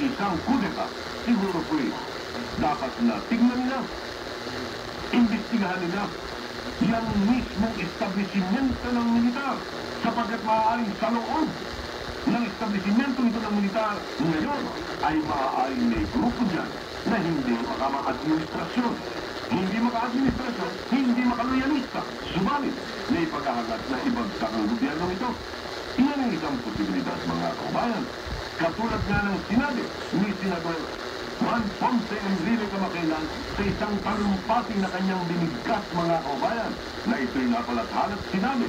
isang kudeta, siguro po dapat na tignan nila, imbestigahan nila yung mismong establishmento ng militar sapagkat maaaring sa loob ng establishmento nito ng militar ngayon ay maaaring may grupo dyan na hindi makama-administrasyon. Hindi maka-administrasyon, hindi maka-loyalista. Subalit, may paghahangad na ibagsak ang gobyerno ito. Iyan ang isang posibilidad, mga kabayan. Katulad nga ng sinabi ni Senador Juan Ponce Enrile kamakailan sa isang talumpati na kanyang binigkas, mga kabayan, na ito'y napalathalat sinabi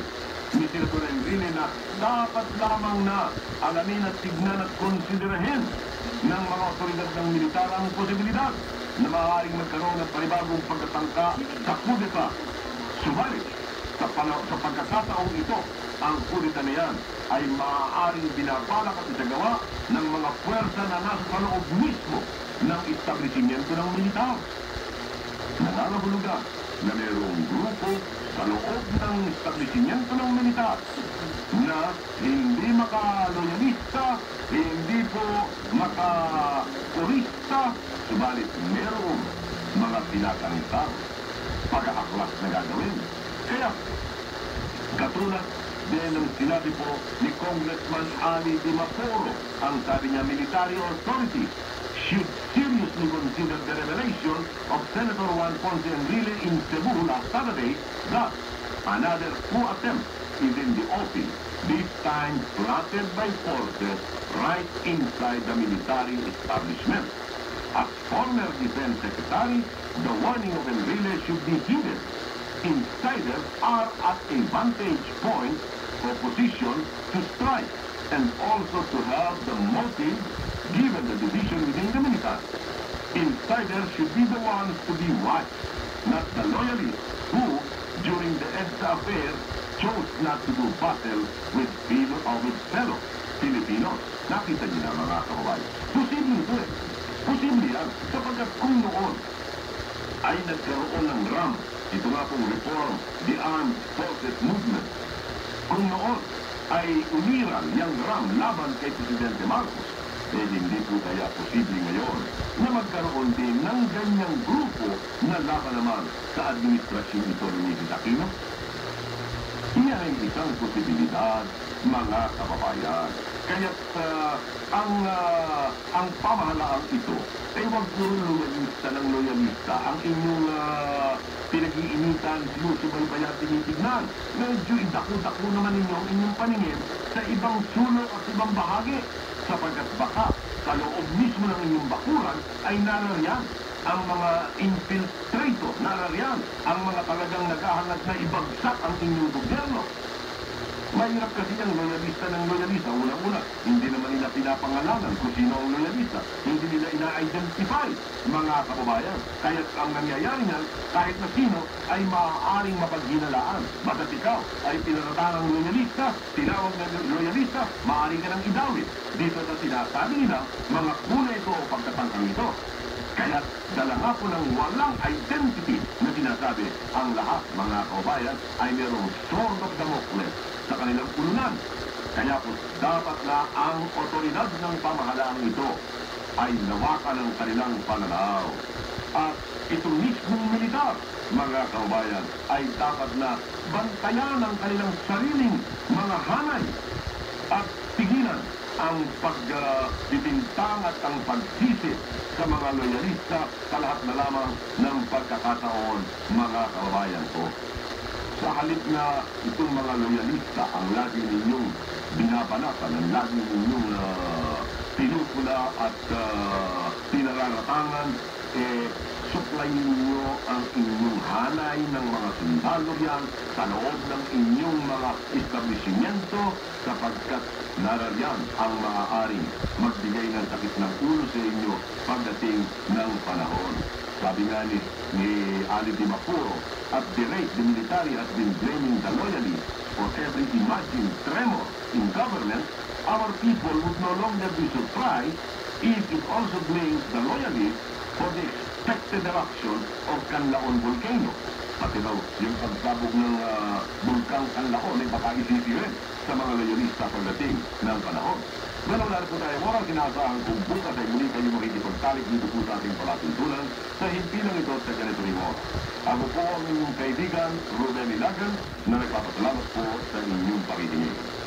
ni Senador Enrile na dapat lamang na alamin at tignan at konsiderahin ng mga otoridad ng militar ang posibilidad na maaaring magkaroon ng panibagong pagkatangka sa kudeta. Subalit, sa pagkakataong ito, ang kudeta na yan ay maaaring binabalak at isagawa ng mga puwersa na nasa loob mismo ng establishmento ng militar. Nangangahulugan na mayroong grupo sa loob ng establishmento ng militar na hindi maka-loyalista, hindi po maka-purista, subalit mayroong mga pinakangitang pag-aaklas na gagawin. Kaya, katulad din ang sinabi po ni Congressman Ali Di Mapuro, ang sabi niya, military authorities should seriously consider the revelation of Senator Juan Ponce Enrile in Cebu last Saturday that another coup attempt is in the offing, this time plotted by forces right inside the military establishment. As former Defense Secretary, the warning of Enrile should be heeded. Insiders are at a vantage point for position to strike and also to have the motive given the division within the military. Insiders should be the ones to be watched, not the loyalists who, during the EDSA affair, chose not to do battle with fellow Filipinos. Nakita niyo na, mga kababayan. Posible ito eh. Posible yan. Sapagkat kung noon ay nagkaroon ng RAM, ito nga pong reform, the Armed Forces Movement. Kung noon ay umiral yung RAM laban kay Presidente Marcos, eh hindi po kaya posible ngayon na magkaroon din ng ganyang grupo na laban naman sa administrasyon ito ni Mrs. Aquino? Iyan ay isang posibilidad, mga kababayan. Kaya't ang pamahalaang ito ay huwag puro loyalista ng loyalista. Ang inyong pinag-iinitan, sinusubaybayan, tinitignan. Medyo idako-dako naman ninyo ang inyong paningin sa ibang sulok at ibang bahagi. Sapagkat baka sa loob mismo ng inyong bakuran ay narariyan ang mga infiltrator, narariyan ang mga talagang naghahangad na ibagsak ang inyong gobyerno. Mahirap kasi ang loyalista ng loyalista. Una-una, hindi naman nila pinapangalanan kung sino ang loyalista. Hindi nila ina-identify, mga kababayan. Kaya ang nangyayari niyan, kahit na sino ay maaaring mapaghinalaan. Basta't ikaw ay pinaratangang loyalista, tinawag na loyalista, maaari ka ng idawit. Dito na sinasabi nila, mga kulay ito o pagkatangkang ito. Kaya dala nga po ng walang identity na sinasabi, ang lahat, mga kababayan, ay mayroong sword of Damocles sa kanilang pulunan. Kaya po dapat na ang otoridad ng pamahalaang ito ay lawakan ng kanilang pananaw. At itong mismong militar, mga kababayan, ay dapat na bantayan ang kanilang sariling mga hanay at tigilan ang pagdibintang at ang pagsisi sa mga loyalista sa lahat na lamang ng pagkakataon, mga kababayan ko. Sa halip na itong mga loyalista ang lagi ninyong binabanatan, ang lagi ninyong pinupula at pinararatangan, suklayin ninyo ang inyong hanay ng mga sundalo yan sa loob ng inyong mga establishmento sapagkat narariyan ang maaaring magbigay ng sakit ng ulo sa inyo pagdating ng panahon. Sabi nga ni Ali Di Mapuro, at the rate the military has been blaming the loyalists for every imagined tremor in government, our people would no longer be surprised if it also blames the loyalists for the expected eruption of Canlaon volcano. Pati daw, yung pagsabog ng bulkang Canlaon ay baka isisirin sa mga loyalista pagdating ng panahon. Ganun na po tayo, moral sinasahan kung bukas ay muli ibabalik dito po sa ating palatuntunan sa himpilang ito sa ganito rin oras. Ako po ang inyong kaibigan, Ruben Ilagan, na nagpapasalamat po sa inyong pakikinig.